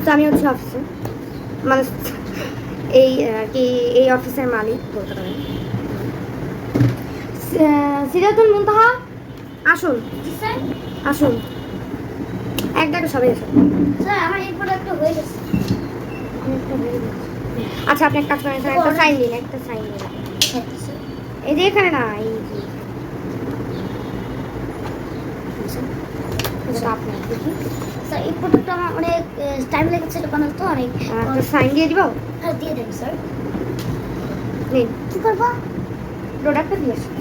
তো আমি হচ্ছে অফিসে, মানে এই আর কি এই অফিসের মালিক বলতে পারেন। সিরাতুল মুনতাহা আসুন, আসুন এক ডাকে সবাই আসুন। স্যার আমার এই প্রোডাক্টটা হয়ে গেছে। আচ্ছা আপনি এক কাজ করেন, একটা সাইন দিন, একটা সাইন দিন। এই যে এখানে না, এই যে আপনার দেখি স্যার এই প্রোডাক্টটা আমার অনেক টাইম লেগেছে এটা বানাতে, তো অনেক। একটা সাইন দিয়ে দিব। হ্যাঁ দিয়ে দেন স্যার। নিন কি করবো? প্রোডাক্টটা দিয়ে আসুন।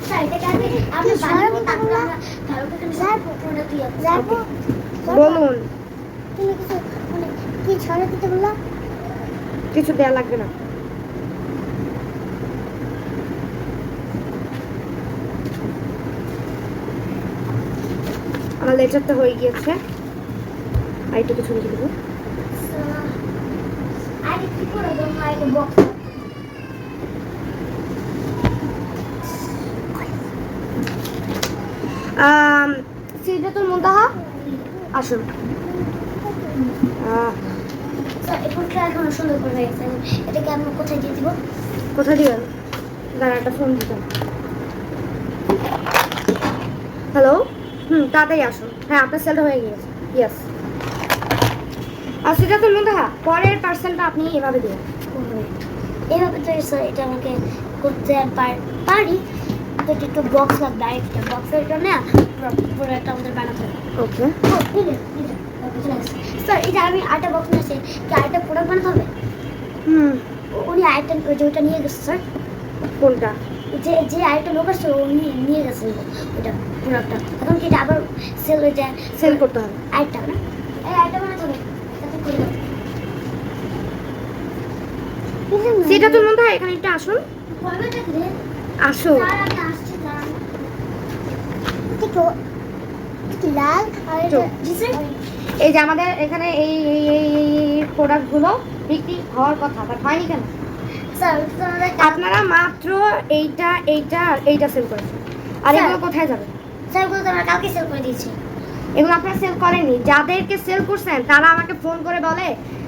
স্যার এটা আমি আপনি বানাবো তারপর আমরা কালকে স্যার প্রোডাক্ট দিয়ে যাবো। বলুন। তুমি কিছু মানে কি ছড়া দিতে বললাম? কিছু দেয়া লাগবে না। আমার লেজারটা হয়ে গিয়েছে, আর একটু কিছু লিখে দেবো। আরে কি করে দেবো আইডি বক্স? সিরাতুল মুনতাহা আসুন। স্যার এখন এখন সুন্দর করে হয়ে গেছে। এটাকে আমি কোথায় দিয়ে দিব? কোথায় দিবেন? দাঁড়া একটা ফোন দিতাম। হ্যালো, তাড়াতাড়ি আসুন। হ্যাঁ আপনার সেলটা হয়ে গিয়েছে। ইয়েস। আর সিরাতুল মুনতাহা পরের পার্সেলটা আপনি এভাবে দিন। এইভাবে তো স্যার এটা আমাকে করতে পারি, তো এটা একটু বক্স লাগবে, আরেকটা বক্সের জন্য পুরো একটা আমাদের বানাতে হবে। ওকে। স্যার এই যে আমি আরেকটা বক্স নিয়েছি, কি আরেকটা প্রোডাক্ট বানাতে হবে? উনি আরেকটা ওইটা নিয়ে গেছে স্যার। কোনটা? যে যে আরেকটা লোক আসছে উনি নিয়ে গেছে ওইটা প্রোডাক্টটা। এখন কি এটা আবার সেল হয়ে যায়? সেল করতে হবে। আরেকটা না, এই আরেকটা বানাতে হবে। তাতে করে দাও। সিরাতুল মুনতাহা এখানে একটু আসুন। বলবে দেখলে আসুন। স্যার আমি আসছি স্যার। কি লাল আর চুপ। জি স্যার। এই যে আমাদের এখানে এই এই এই প্রোডাক্টগুলো বিক্রি হওয়ার কথা, বাট হয়নি কেন? স্যার আপনারা মাত্র এইটা এইটা আর এইটা সেল করেছেন, আর স্যার। এগুলো কোথায় যাবে? স্যার বলতে আমরা কালকে সেল করে দিয়েছি। এগুলো আপনারা সেল করেননি। যাদেরকে সেল করছেন তারা আমাকে ফোন করে বলে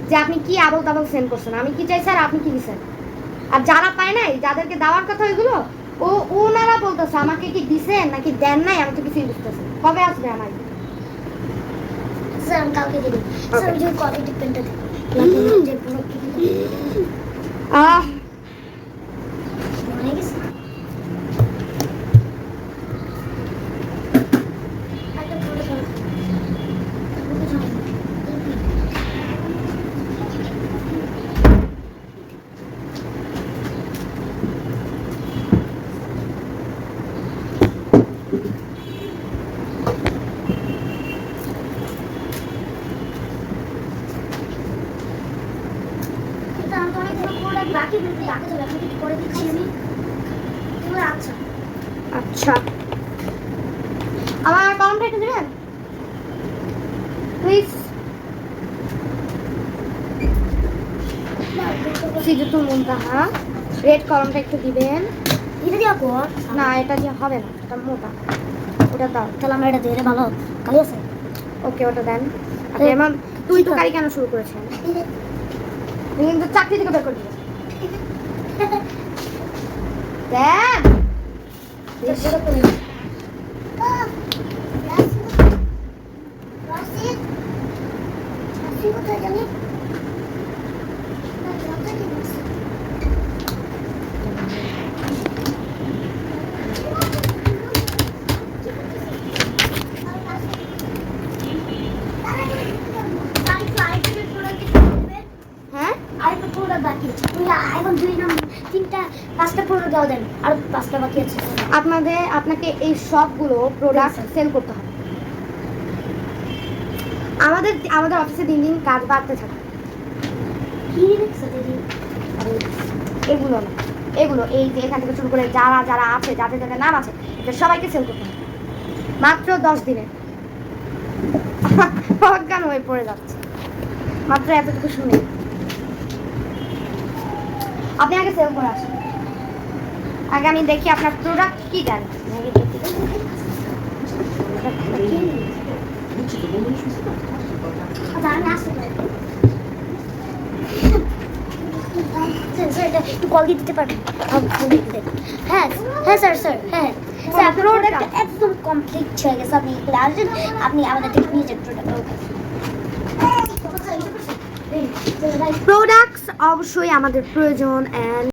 যে আপনি কি আবল তাবল সেল করছেন। আমি কি চাই স্যার আপনি কি দিচ্ছেন? আর যারা পায় নাই, যাদেরকে দেওয়ার কথা ওইগুলো ওনারা বলতেছে আমাকে কি দিছেন নাকি দেন নাই, আমি তো কিছুই বুঝতেছি। কবে আসবে আমার? স্যার আমি কালকে দেবো। স্যার ওই যে কোয়ালিটি পেনটা দেবো। যে পুরো আহ মনে গেছে। একটা পুরো বাকি বাকি তো বাকি করে দিচ্ছি আমি। আচ্ছা আচ্ছা, আমার কলমটা একটু দেবেন প্লিজ। সিরাতুল মুনতাহা রেড কলমটা একটু দিবেন। এটা দিয়া কর না এটা দিয়ে হবে না, এটা মোটা, ওটা দাও। তাহলে আমরা এটা দিয়ে এটা ভালো কালি আছে। ওকে ওটা দেন। আপনি এমন তুই তো কারি কেন শুরু করেছেন? তুমি কিন্তু চাকরি থেকে বের করে দিবেন। দেন কোথায় জানি হ্যাঁ আরেকটা প্রোডাক্ট বাকি আছে। এখন 2 নম্বর 3টা 5টা প্রোডাক্ট দাও দেন, আর 5টা বাকি আছে। আপনাকে এই সবগুলো প্রোডাক্ট সেল করতে হবে। আমাদের অফিসে দিন দিন কাজ বাড়তে থাকে। কি দেখছো দিদি? এগুলো না, এগুলো এই যে এখান থেকে শুরু করে যারা যারা আছে, যাদের যাদের নাম আছে, এটা সবাইকে সেল করতে হবে মাত্র 10 দিনে। অজ্ঞান হয়ে পড়ে যাচ্ছে মাত্র এতটুকু শুনে। আপনি আগে সেল করে আসুন। আগে আমি দেখি আপনার প্রোডাক্ট কি দেন। আমি স্যার এটা একটু কল দিয়ে দিতে পারবেন? হ্যাঁ হ্যাঁ স্যার স্যার হ্যাঁ স্যার আপনার প্রোডাক্ট একদম কমপ্লিট হয়ে গেছে। আপনি এগুলো আসেন, আপনি আমাদের থেকে নিয়ে যান প্রোডাক্ট। প্রোডাক্টস অবশ্যই আমাদের প্রয়োজন, অ্যান্ড